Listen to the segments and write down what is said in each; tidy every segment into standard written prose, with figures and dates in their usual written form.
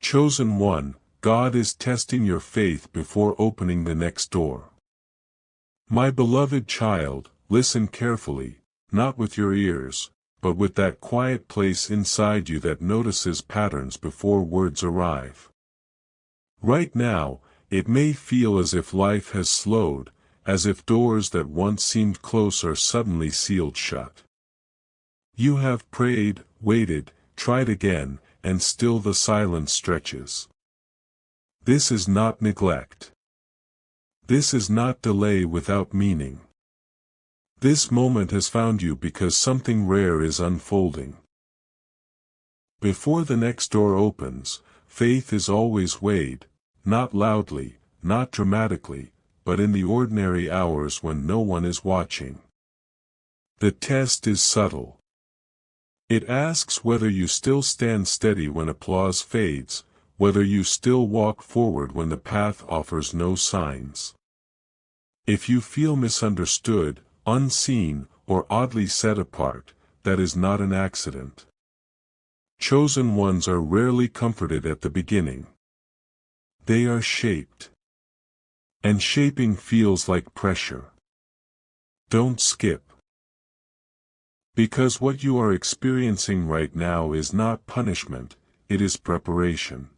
Chosen one, God is testing your faith before opening the next door. My beloved child, listen carefully, not with your ears, but with that quiet place inside you that notices patterns before words arrive. Right now, it may feel as if life has slowed, as if doors that once seemed close are suddenly sealed shut. You have prayed, waited, tried again, and still the silence stretches. This is not neglect. This is not delay without meaning. This moment has found you because something rare is unfolding. Before the next door opens, faith is always weighed, not loudly, not dramatically, but in the ordinary hours when no one is watching. The test is subtle. It asks whether you still stand steady when applause fades, whether you still walk forward when the path offers no signs. If you feel misunderstood, unseen, or oddly set apart, that is not an accident. Chosen ones are rarely comforted at the beginning. They are shaped. And shaping feels like pressure. Don't skip. Because what you are experiencing right now is not punishment, it is preparation.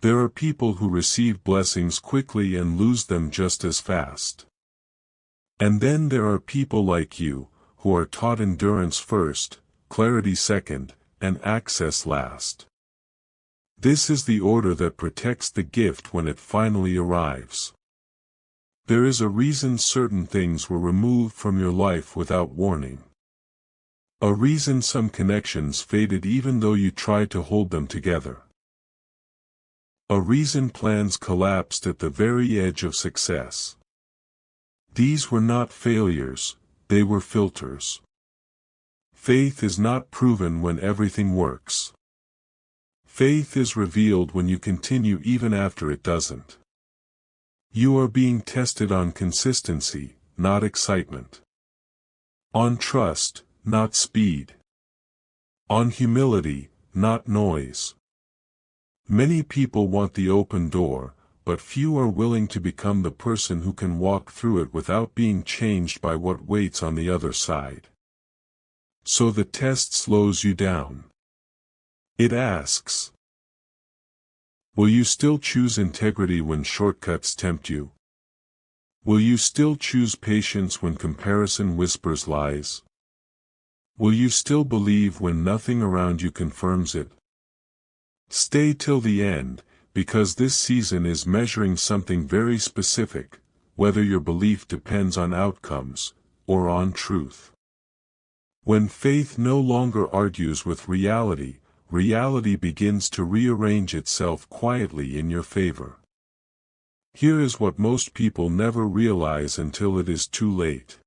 There are people who receive blessings quickly and lose them just as fast. And then there are people like you, who are taught endurance first, clarity second, and access last. This is the order that protects the gift when it finally arrives. There is a reason certain things were removed from your life without warning. A reason some connections faded even though you tried to hold them together. A reason plans collapsed at the very edge of success. These were not failures, they were filters. Faith is not proven when everything works. Faith is revealed when you continue even after it doesn't. You are being tested on consistency, not excitement. On trust, not speed. On humility, not noise. Many people want the open door, but few are willing to become the person who can walk through it without being changed by what waits on the other side. So the test slows you down. It asks, will you still choose integrity when shortcuts tempt you? Will you still choose patience when comparison whispers lies? Will you still believe when nothing around you confirms it? Stay till the end, because this season is measuring something very specific, whether your belief depends on outcomes, or on truth. When faith no longer argues with reality, reality begins to rearrange itself quietly in your favor. Here is what most people never realize until it is too late.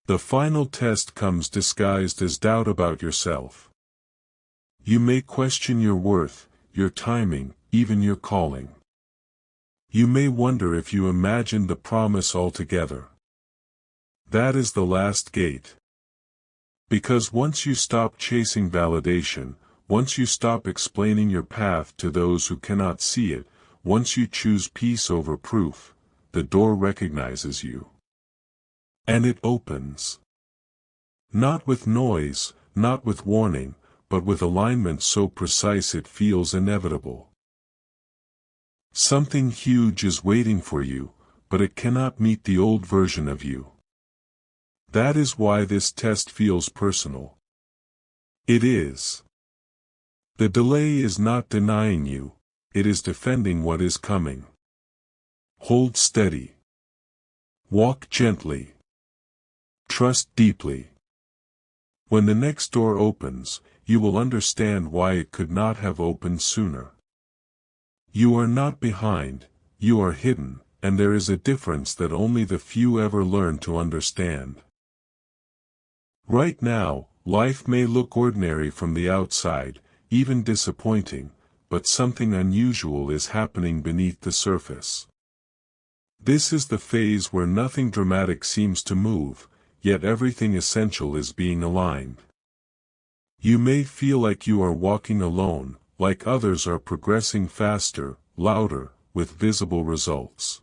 The final test comes disguised as doubt about yourself. You may question your worth, your timing, even your calling. You may wonder if you imagined the promise altogether. That is the last gate. Because once you stop chasing validation, once you stop explaining your path to those who cannot see it, once you choose peace over proof, the door recognizes you. And it opens. Not with noise, not with warning, but with alignment so precise it feels inevitable. Something huge is waiting for you, but it cannot meet the old version of you. That is why this test feels personal. It is. The delay is not denying you, it is defending what is coming. Hold steady. Walk gently. Trust deeply. When the next door opens, you will understand why it could not have opened sooner. You are not behind, you are hidden, and there is a difference that only the few ever learn to understand. Right now, life may look ordinary from the outside, even disappointing, but something unusual is happening beneath the surface. This is the phase where nothing dramatic seems to move, yet everything essential is being aligned. You may feel like you are walking alone, like others are progressing faster, louder, with visible results.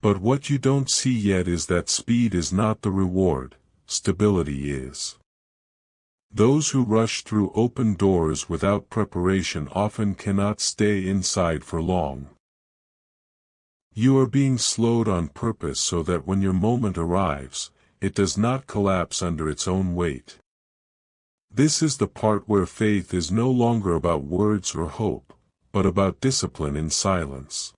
But what you don't see yet is that speed is not the reward, stability is. Those who rush through open doors without preparation often cannot stay inside for long. You are being slowed on purpose so that when your moment arrives, it does not collapse under its own weight. This is the part where faith is no longer about words or hope, but about discipline in silence.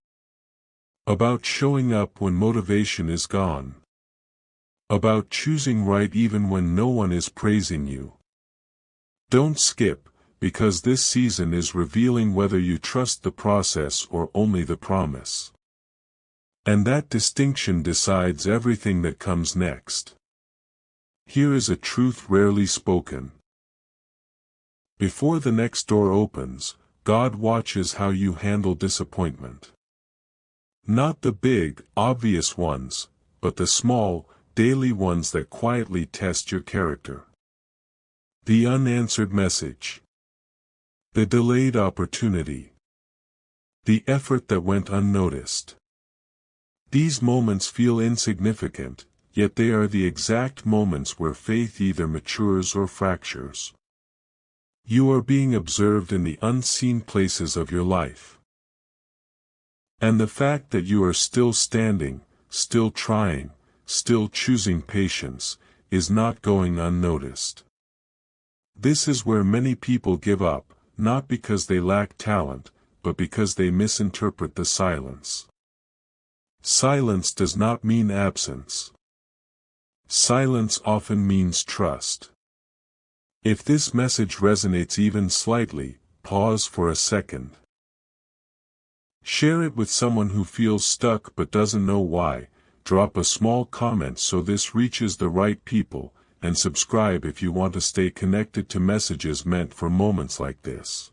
About showing up when motivation is gone. About choosing right even when no one is praising you. Don't skip, because this season is revealing whether you trust the process or only the promise. And that distinction decides everything that comes next. Here is a truth rarely spoken. Before the next door opens, God watches how you handle disappointment. Not the big, obvious ones, but the small, daily ones that quietly test your character. The unanswered message. The delayed opportunity. The effort that went unnoticed. These moments feel insignificant, yet they are the exact moments where faith either matures or fractures. You are being observed in the unseen places of your life. And the fact that you are still standing, still trying, still choosing patience, is not going unnoticed. This is where many people give up, not because they lack talent, but because they misinterpret the silence. Silence does not mean absence. Silence often means trust. If this message resonates even slightly, pause for a second. Share it with someone who feels stuck but doesn't know why. Drop a small comment so this reaches the right people, and subscribe if you want to stay connected to messages meant for moments like this.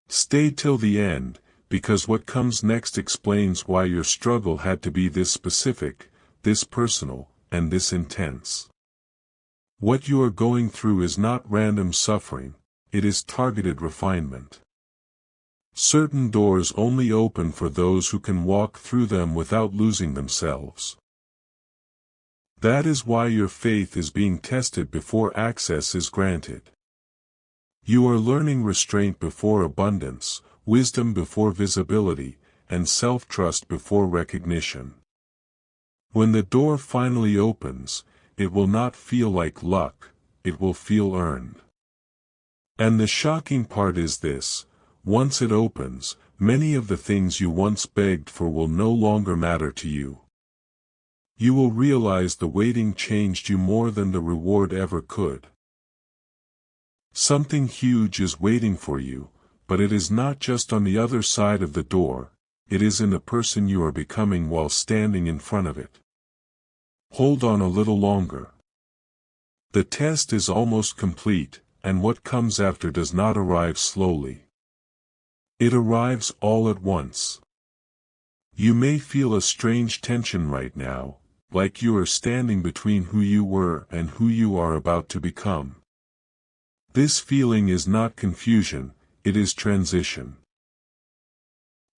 Stay till the end, because what comes next explains why your struggle had to be this specific, this personal, and this intense. What you are going through is not random suffering, it is targeted refinement. Certain doors only open for those who can walk through them without losing themselves. That is why your faith is being tested before access is granted. You are learning restraint before abundance, wisdom before visibility, and self-trust before recognition. When the door finally opens, it will not feel like luck, it will feel earned. And the shocking part is this: once it opens, many of the things you once begged for will no longer matter to you. You will realize the waiting changed you more than the reward ever could. Something huge is waiting for you, but it is not just on the other side of the door, it is in the person you are becoming while standing in front of it. Hold on a little longer. The test is almost complete, and what comes after does not arrive slowly. It arrives all at once. You may feel a strange tension right now, like you are standing between who you were and who you are about to become. This feeling is not confusion, it is transition.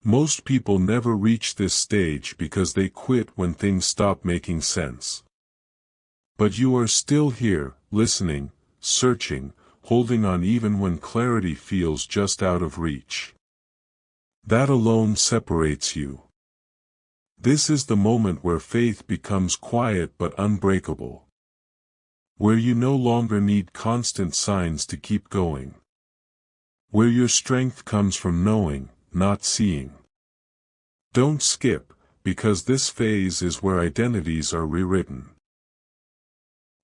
Most people never reach this stage because they quit when things stop making sense. But you are still here, listening, searching, holding on even when clarity feels just out of reach. That alone separates you. This is the moment where faith becomes quiet but unbreakable. Where you no longer need constant signs to keep going. Where your strength comes from knowing, not seeing. Don't skip, because this phase is where identities are rewritten.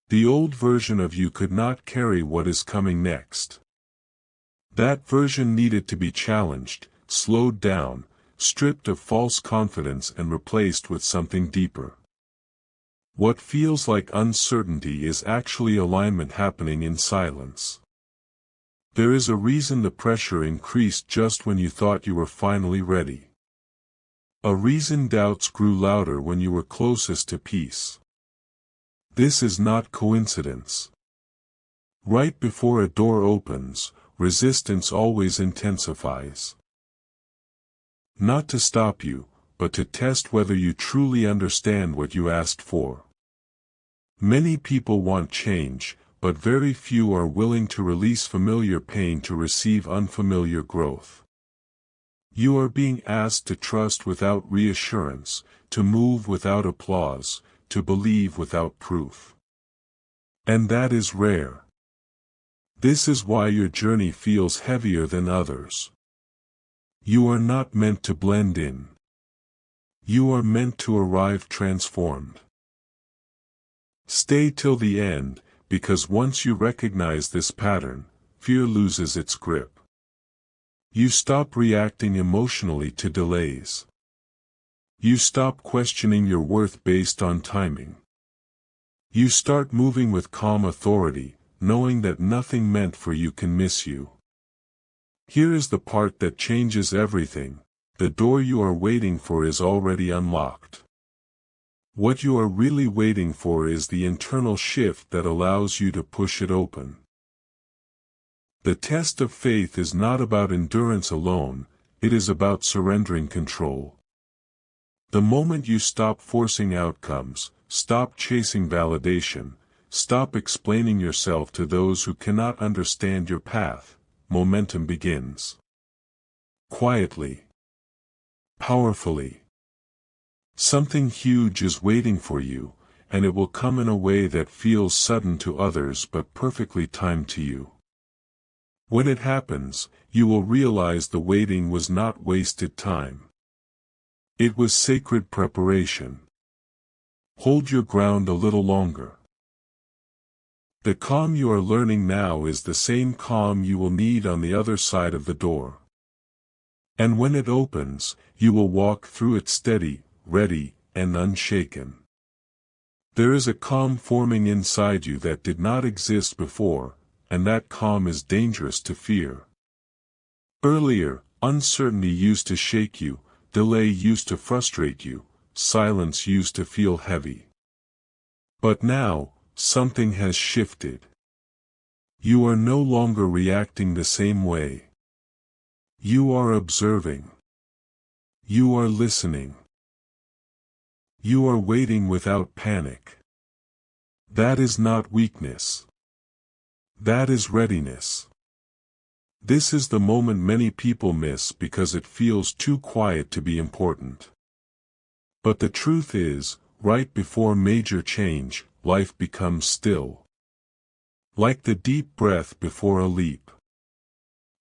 The old version of you could not carry what is coming next. That version needed to be challenged, slowed down, stripped of false confidence and replaced with something deeper. What feels like uncertainty is actually alignment happening in silence. There is a reason the pressure increased just when you thought you were finally ready. A reason doubts grew louder when you were closest to peace. This is not coincidence. Right before a door opens, resistance always intensifies. Not to stop you, but to test whether you truly understand what you asked for. Many people want change, but very few are willing to release familiar pain to receive unfamiliar growth. You are being asked to trust without reassurance, to move without applause, to believe without proof. And that is rare. This is why your journey feels heavier than others. You are not meant to blend in. You are meant to arrive transformed. Stay till the end, because once you recognize this pattern, fear loses its grip. You stop reacting emotionally to delays. You stop questioning your worth based on timing. You start moving with calm authority, knowing that nothing meant for you can miss you. Here is the part that changes everything: the door you are waiting for is already unlocked. What you are really waiting for is the internal shift that allows you to push it open. The test of faith is not about endurance alone, it is about surrendering control. The moment you stop forcing outcomes, stop chasing validation, stop explaining yourself to those who cannot understand your path, momentum begins. Quietly. Powerfully. Something huge is waiting for you, and it will come in a way that feels sudden to others but perfectly timed to you. When it happens, you will realize the waiting was not wasted time. It was sacred preparation. Hold your ground a little longer. The calm you are learning now is the same calm you will need on the other side of the door. And when it opens, you will walk through it steady, ready, and unshaken. There is a calm forming inside you that did not exist before, and that calm is dangerous to fear. Earlier, uncertainty used to shake you, delay used to frustrate you, silence used to feel heavy. But now, something has shifted. You are no longer reacting the same way. You are observing. You are listening. You are waiting without panic. That is not weakness. That is readiness. This is the moment many people miss because it feels too quiet to be important. But the truth is, right before major change, life becomes still. Like the deep breath before a leap.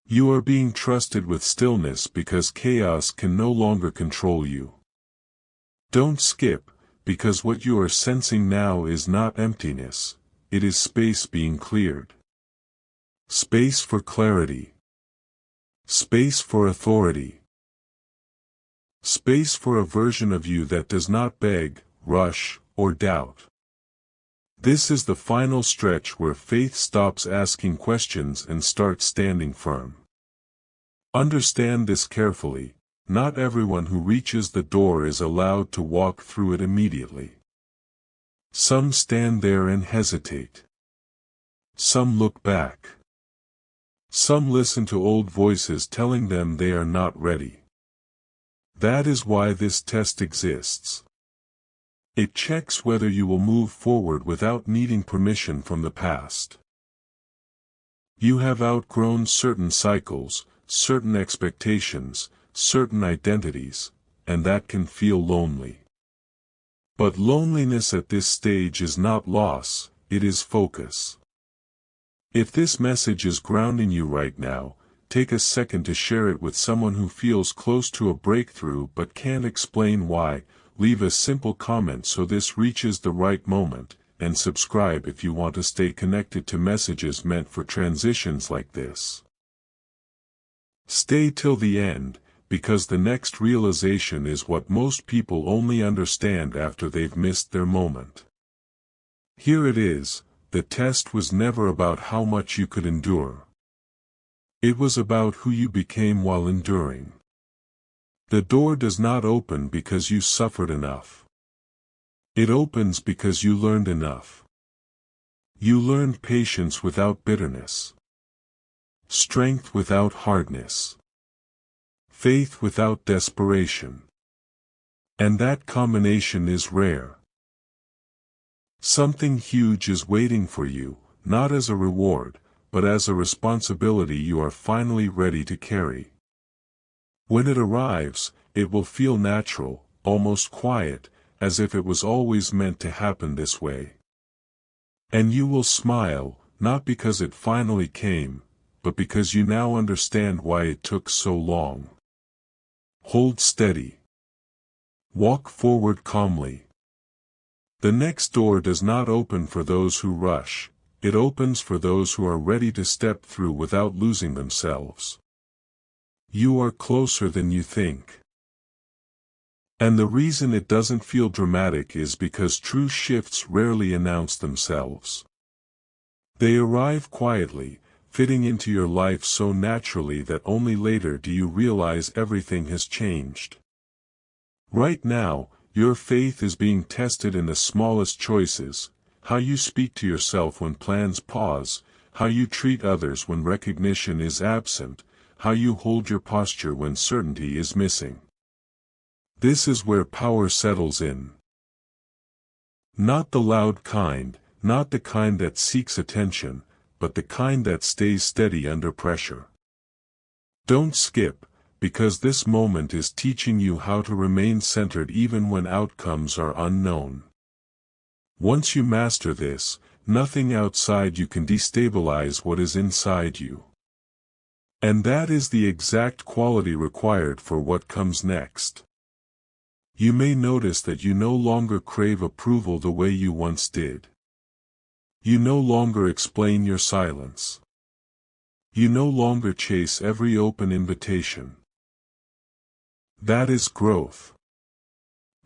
You are being trusted with stillness because chaos can no longer control you. Don't skip, because what you are sensing now is not emptiness, it is space being cleared. Space for clarity. Space for authority. Space for a version of you that does not beg, rush, or doubt. This is the final stretch where faith stops asking questions and starts standing firm. Understand this carefully. Not everyone who reaches the door is allowed to walk through it immediately. Some stand there and hesitate. Some look back. Some listen to old voices telling them they are not ready. That is why this test exists. It checks whether you will move forward without needing permission from the past. You have outgrown certain cycles, certain expectations, certain identities, and that can feel lonely. But loneliness at this stage is not loss, it is focus. If this message is grounding you right now, take a second to share it with someone who feels close to a breakthrough but can't explain why. Leave a simple comment so this reaches the right moment, and subscribe if you want to stay connected to messages meant for transitions like this. Stay till the end, because the next realization is what most people only understand after they've missed their moment. Here it is: the test was never about how much you could endure. It was about who you became while enduring. The door does not open because you suffered enough. It opens because you learned enough. You learned patience without bitterness. Strength without hardness. Faith without desperation. And that combination is rare. Something huge is waiting for you, not as a reward, but as a responsibility you are finally ready to carry. When it arrives, it will feel natural, almost quiet, as if it was always meant to happen this way. And you will smile, not because it finally came, but because you now understand why it took so long. Hold steady. Walk forward calmly. The next door does not open for those who rush, it opens for those who are ready to step through without losing themselves. You are closer than you think. And the reason it doesn't feel dramatic is because true shifts rarely announce themselves. They arrive quietly, fitting into your life so naturally that only later do you realize everything has changed. Right now, your faith is being tested in the smallest choices: how you speak to yourself when plans pause, how you treat others when recognition is absent, how you hold your posture when certainty is missing. This is where power settles in. Not the loud kind, not the kind that seeks attention, but the kind that stays steady under pressure. Don't skip, because this moment is teaching you how to remain centered even when outcomes are unknown. Once you master this, nothing outside you can destabilize what is inside you. And that is the exact quality required for what comes next. You may notice that you no longer crave approval the way you once did. You no longer explain your silence. You no longer chase every open invitation. That is growth.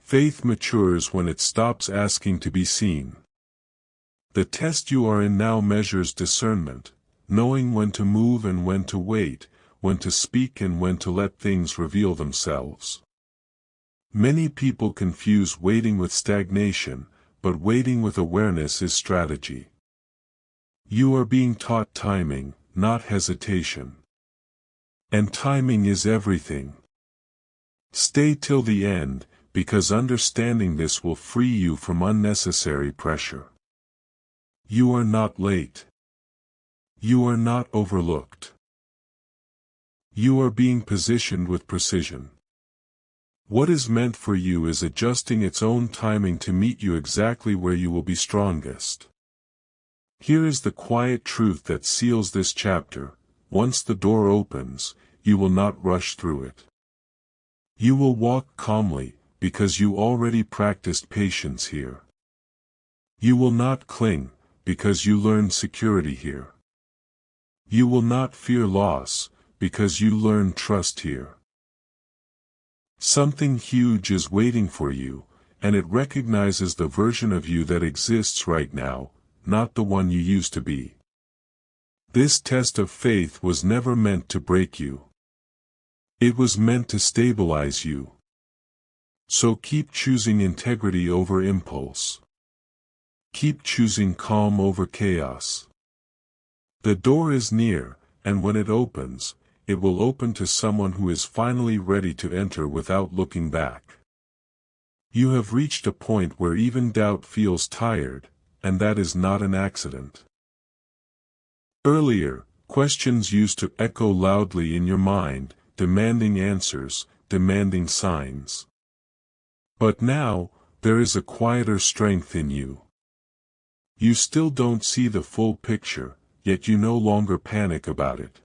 Faith matures when it stops asking to be seen. The test you are in now measures discernment, knowing when to move and when to wait, when to speak and when to let things reveal themselves. Many people confuse waiting with stagnation, but waiting with awareness is strategy. You are being taught timing, not hesitation. And timing is everything. Stay till the end, because understanding this will free you from unnecessary pressure. You are not late. You are not overlooked. You are being positioned with precision. What is meant for you is adjusting its own timing to meet you exactly where you will be strongest. Here is the quiet truth that seals this chapter: once the door opens, you will not rush through it. You will walk calmly, because you already practiced patience here. You will not cling, because you learned security here. You will not fear loss, because you learned trust here. Something huge is waiting for you, and it recognizes the version of you that exists right now, not the one you used to be. This test of faith was never meant to break you. It was meant to stabilize you. So keep choosing integrity over impulse. Keep choosing calm over chaos. The door is near, and when it opens, it will open to someone who is finally ready to enter without looking back. You have reached a point where even doubt feels tired, and that is not an accident. Earlier, questions used to echo loudly in your mind, demanding answers, demanding signs. But now, there is a quieter strength in you. You still don't see the full picture, yet you no longer panic about it.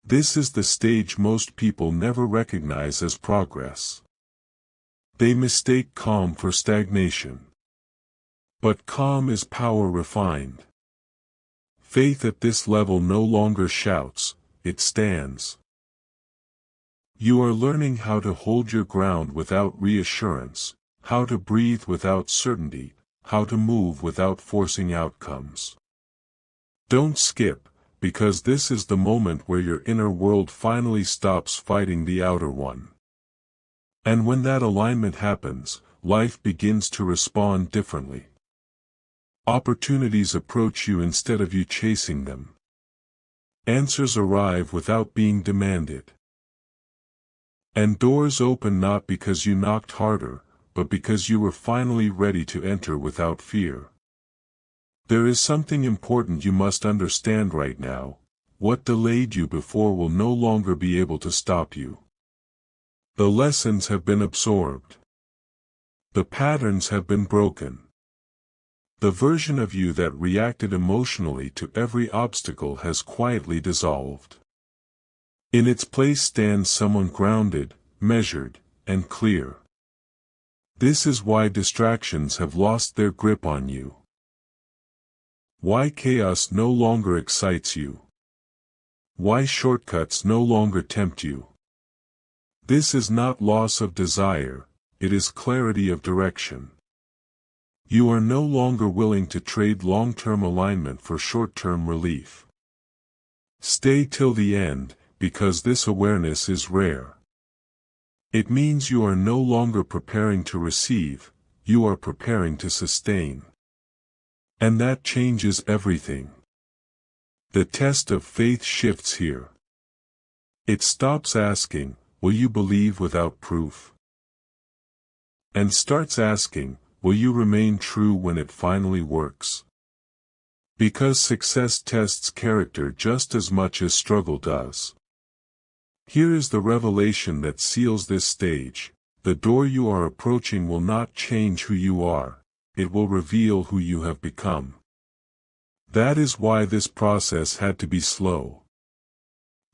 This is the stage most people never recognize as progress. They mistake calm for stagnation. But calm is power refined. Faith at this level no longer shouts, it stands. You are learning how to hold your ground without reassurance, how to breathe without certainty, how to move without forcing outcomes. Don't skip, because this is the moment where your inner world finally stops fighting the outer one. And when that alignment happens, life begins to respond differently. Opportunities approach you instead of you chasing them. Answers arrive without being demanded. And doors open not because you knocked harder, but because you were finally ready to enter without fear. There is something important you must understand right now. What delayed you before will no longer be able to stop you. The lessons have been absorbed. The patterns have been broken. The version of you that reacted emotionally to every obstacle has quietly dissolved. In its place stands someone grounded, measured, and clear. This is why distractions have lost their grip on you. Why chaos no longer excites you. Why shortcuts no longer tempt you. This is not loss of desire, it is clarity of direction. You are no longer willing to trade long-term alignment for short-term relief. Stay till the end, because this awareness is rare. It means you are no longer preparing to receive, you are preparing to sustain. And that changes everything. The test of faith shifts here. It stops asking, will you believe without proof? And starts asking, will you remain true when it finally works? Because success tests character just as much as struggle does. Here is the revelation that seals this stage: the door you are approaching will not change who you are, it will reveal who you have become. That is why this process had to be slow.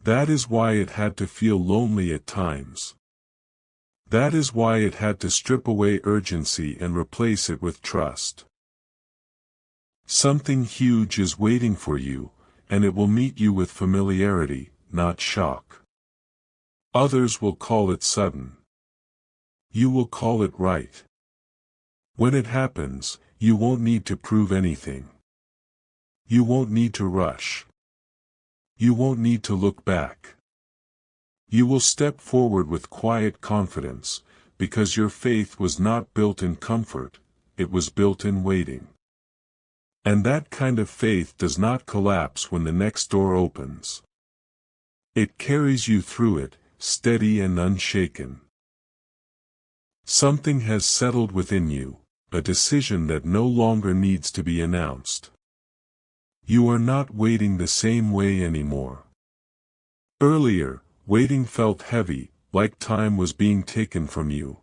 That is why it had to feel lonely at times. That is why it had to strip away urgency and replace it with trust. Something huge is waiting for you, and it will meet you with familiarity, not shock. Others will call it sudden. You will call it right. When it happens, you won't need to prove anything. You won't need to rush. You won't need to look back. You will step forward with quiet confidence, because your faith was not built in comfort, it was built in waiting. And that kind of faith does not collapse when the next door opens. It carries you through it, steady and unshaken. Something has settled within you, a decision that no longer needs to be announced. You are not waiting the same way anymore. Earlier, waiting felt heavy, like time was being taken from you.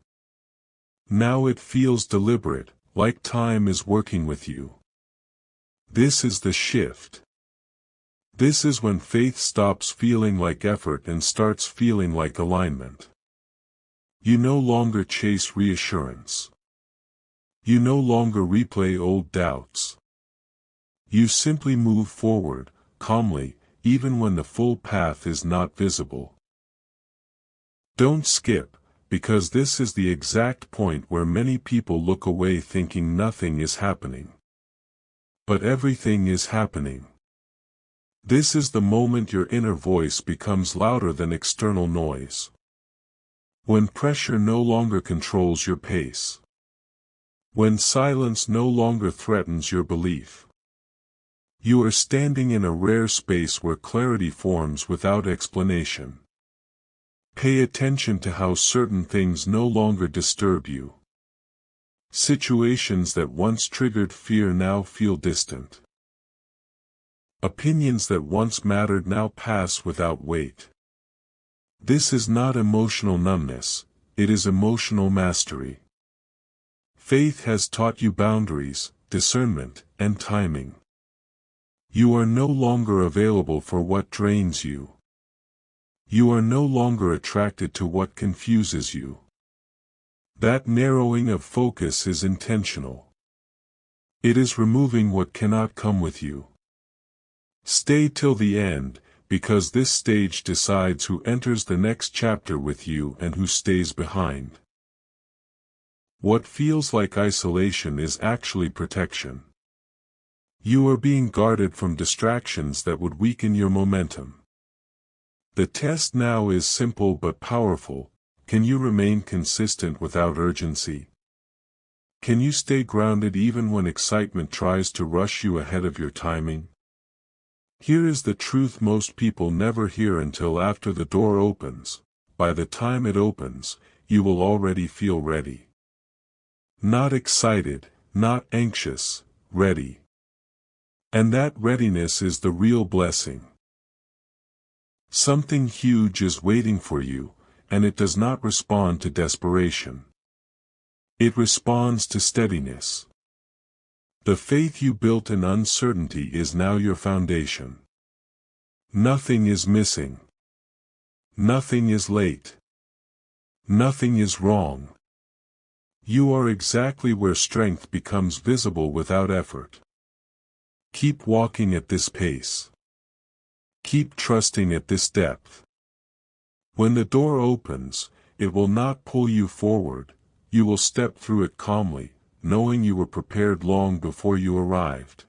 Now it feels deliberate, like time is working with you. This is the shift. This is when faith stops feeling like effort and starts feeling like alignment. You no longer chase reassurance. You no longer replay old doubts. You simply move forward, calmly, even when the full path is not visible. Don't skip, because this is the exact point where many people look away thinking nothing is happening. But everything is happening. This is the moment your inner voice becomes louder than external noise. When pressure no longer controls your pace. When silence no longer threatens your belief. You are standing in a rare space where clarity forms without explanation. Pay attention to how certain things no longer disturb you. Situations that once triggered fear now feel distant. Opinions that once mattered now pass without weight. This is not emotional numbness, it is emotional mastery. Faith has taught you boundaries, discernment, and timing. You are no longer available for what drains you. You are no longer attracted to what confuses you. That narrowing of focus is intentional. It is removing what cannot come with you. Stay till the end, because this stage decides who enters the next chapter with you and who stays behind. What feels like isolation is actually protection. You are being guarded from distractions that would weaken your momentum. The test now is simple but powerful. Can you remain consistent without urgency? Can you stay grounded even when excitement tries to rush you ahead of your timing? Here is the truth most people never hear until after the door opens. By the time it opens, you will already feel ready. Not excited, not anxious, ready. And that readiness is the real blessing. Something huge is waiting for you, and it does not respond to desperation. It responds to steadiness. The faith you built in uncertainty is now your foundation. Nothing is missing. Nothing is late. Nothing is wrong. You are exactly where strength becomes visible without effort. Keep walking at this pace. Keep trusting at this depth. When the door opens, it will not pull you forward, you will step through it calmly, knowing you were prepared long before you arrived.